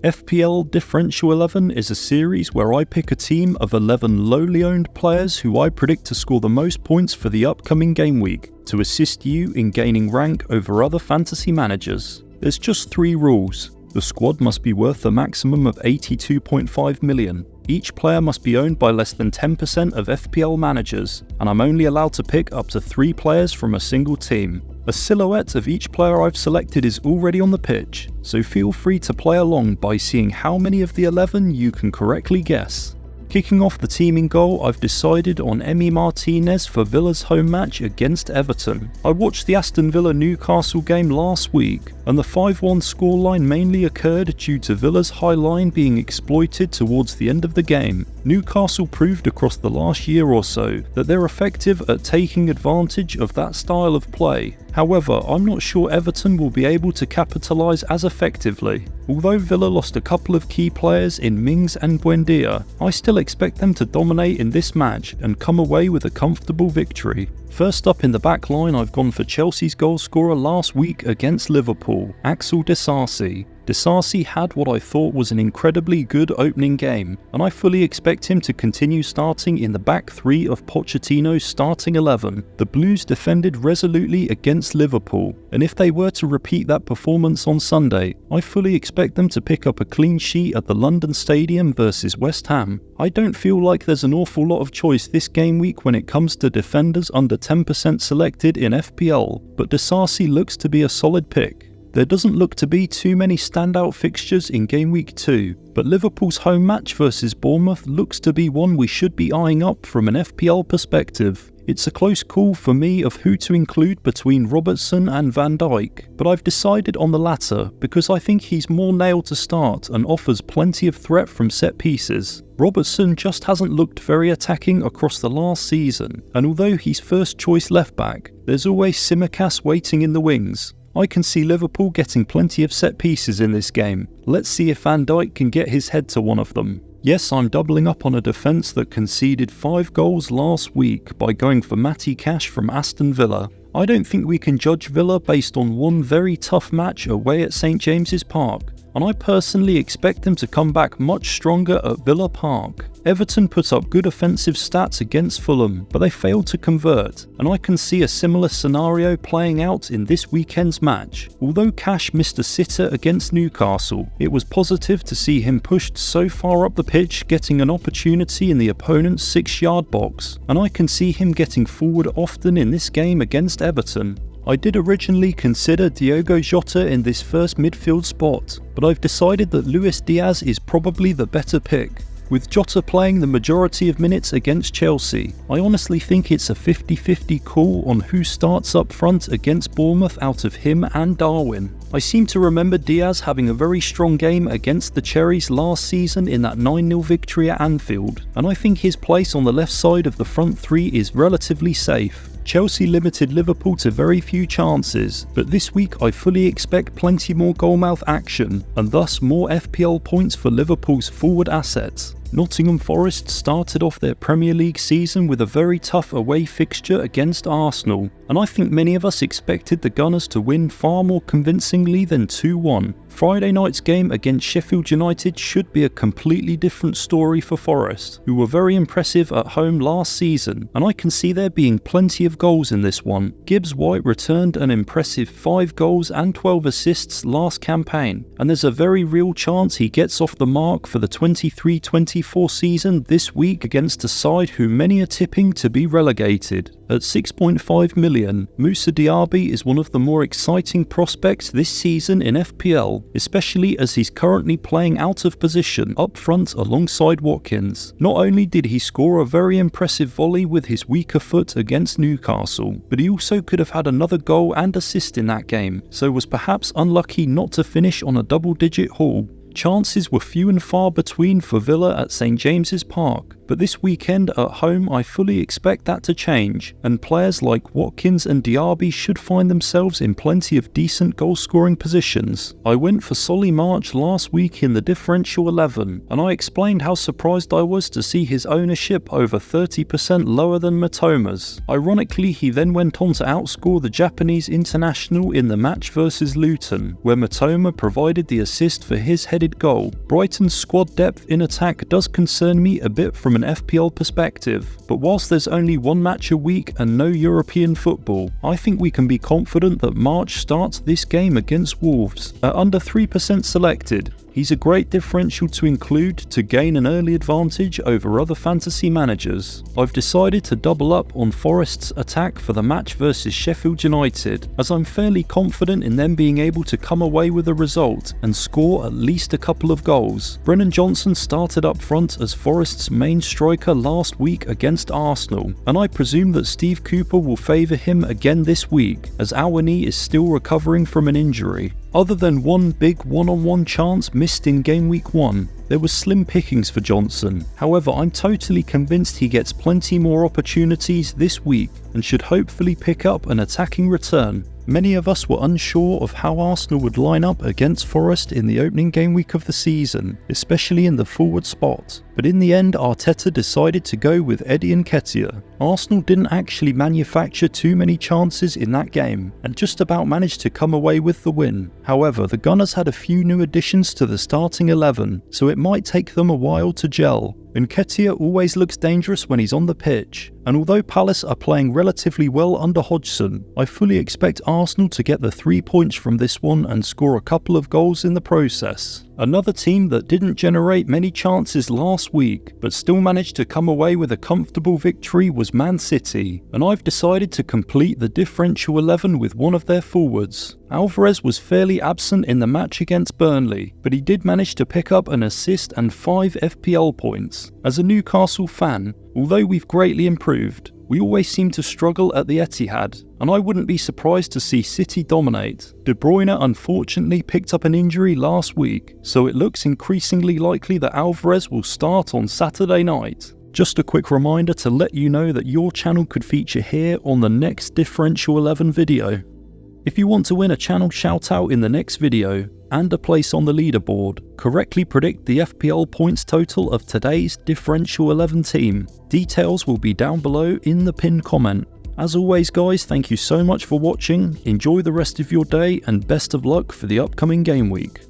FPL Differential XI is a series where I pick a team of 11 lowly owned players who I predict to score the most points for the upcoming game week to assist you in gaining rank over other fantasy managers. There's just 3 rules. The squad must be worth a maximum of 82.5 million. Each player must be owned by less than 10% of FPL managers, and I'm only allowed to pick up to 3 players from a single team. A silhouette of each player I've selected is already on the pitch, so feel free to play along by seeing how many of the 11 you can correctly guess. Kicking off the team in goal, I've decided on Emi Martinez for Villa's home match against Everton. I watched the Aston Villa-Newcastle game last week, and the 5-1 scoreline mainly occurred due to Villa's high line being exploited towards the end of the game. Newcastle proved across the last year or so that they're effective at taking advantage of that style of play. However, I'm not sure Everton will be able to capitalise as effectively. Although Villa lost a couple of key players in Mings and Buendia, I still expect them to dominate in this match and come away with a comfortable victory. First up in the back line, I've gone for Chelsea's goalscorer last week against Liverpool, Axel Disasi. Disasi had what I thought was an incredibly good opening game, and I fully expect him to continue starting in the back 3 of Pochettino's starting 11. The Blues defended resolutely against Liverpool, and if they were to repeat that performance on Sunday, I fully expect them to pick up a clean sheet at the London Stadium versus West Ham. I don't feel like there's an awful lot of choice this game week when it comes to defenders under 10% selected in FPL, but Disasi looks to be a solid pick. There doesn't look to be too many standout fixtures in Game Week 2, but Liverpool's home match versus Bournemouth looks to be one we should be eyeing up from an FPL perspective. It's a close call for me of who to include between Robertson and Van Dijk, but I've decided on the latter because I think he's more nailed to start and offers plenty of threat from set pieces. Robertson just hasn't looked very attacking across the last season, and although he's first choice left back, there's always Tsimikas waiting in the wings. I can see Liverpool getting plenty of set pieces in this game. Let's see if Van Dijk can get his head to one of them. Yes, I'm doubling up on a defence that conceded 5 goals last week by going for Matty Cash from Aston Villa. I don't think we can judge Villa based on one very tough match away at St James's Park, and I personally expect them to come back much stronger at Villa Park. Everton put up good offensive stats against Fulham, but they failed to convert, and I can see a similar scenario playing out in this weekend's match. Although Cash missed a sitter against Newcastle, it was positive to see him pushed so far up the pitch, getting an opportunity in the opponent's 6-yard box, and I can see him getting forward often in this game against Everton. I did originally consider Diogo Jota in this first midfield spot, but I've decided that Luis Diaz is probably the better pick. With Jota playing the majority of minutes against Chelsea, I honestly think it's a 50-50 call on who starts up front against Bournemouth out of him and Darwin. I seem to remember Diaz having a very strong game against the Cherries last season in that 9-0 victory at Anfield, and I think his place on the left side of the front 3 is relatively safe. Chelsea limited Liverpool to very few chances, but this week I fully expect plenty more goalmouth action, and thus more FPL points for Liverpool's forward assets. Nottingham Forest started off their Premier League season with a very tough away fixture against Arsenal, and I think many of us expected the Gunners to win far more convincingly than 2-1. Friday night's game against Sheffield United should be a completely different story for Forest, who were very impressive at home last season, and I can see there being plenty of goals in this one. Gibbs White returned an impressive 5 goals and 12 assists last campaign, and there's a very real chance he gets off the mark for the 23-24 season this week against a side who many are tipping to be relegated. At 6.5 million, Moussa Diaby is one of the more exciting prospects this season in FPL, especially as he's currently playing out of position up front alongside Watkins. Not only did he score a very impressive volley with his weaker foot against Newcastle, but he also could have had another goal and assist in that game, so was perhaps unlucky not to finish on a double-digit haul. Chances were few and far between for Villa at St James's Park, But this weekend at home I fully expect that to change, and players like Watkins and Diaby should find themselves in plenty of decent goal scoring positions. I went for Solly March last week in the Differential 11, and I explained how surprised I was to see his ownership over 30% lower than Mitoma's. Ironically, he then went on to outscore the Japanese international in the match versus Luton, where Mitoma provided the assist for his headed goal. Brighton's squad depth in attack does concern me a bit from an FPL perspective, but whilst there's only one match a week and no European football, I think we can be confident that March starts this game against Wolves. At under 3% selected, he's a great differential to include to gain an early advantage over other fantasy managers. I've decided to double up on Forest's attack for the match versus Sheffield United, as I'm fairly confident in them being able to come away with a result and score at least a couple of goals. Brennan Johnson started up front as Forest's main striker last week against Arsenal, and I presume that Steve Cooper will favour him again this week, as Awani is still recovering from an injury. Other than one big one-on-one chance missed in Gameweek 1, there was slim pickings for Johnson. However, I'm totally convinced he gets plenty more opportunities this week and should hopefully pick up an attacking return. Many of us were unsure of how Arsenal would line up against Forest in the opening game week of the season, especially in the forward spot. But in the end, Arteta decided to go with Eddie Nketiah. Arsenal didn't actually manufacture too many chances in that game, and just about managed to come away with the win. However, the Gunners had a few new additions to the starting 11, so it might take them a while to gel. Nketiah always looks dangerous when he's on the pitch, and although Palace are playing relatively well under Hodgson, I fully expect Arsenal to get the 3 points from this one and score a couple of goals in the process. Another team that didn't generate many chances last week, but still managed to come away with a comfortable victory was Man City, and I've decided to complete the Differential 11 with one of their forwards. Alvarez was fairly absent in the match against Burnley, but he did manage to pick up an assist and 5 FPL points. As a Newcastle fan, although we've greatly improved, we always seem to struggle at the Etihad, and I wouldn't be surprised to see City dominate. De Bruyne unfortunately picked up an injury last week, so it looks increasingly likely that Alvarez will start on Saturday night. Just a quick reminder to let you know that your channel could feature here on the next Differential 11 video. If you want to win a channel shout out in the next video and a place on the leaderboard, correctly predict the FPL points total of today's Differential 11 team. Details will be down below in the pinned comment. As always guys, thank you so much for watching, enjoy the rest of your day and best of luck for the upcoming game week.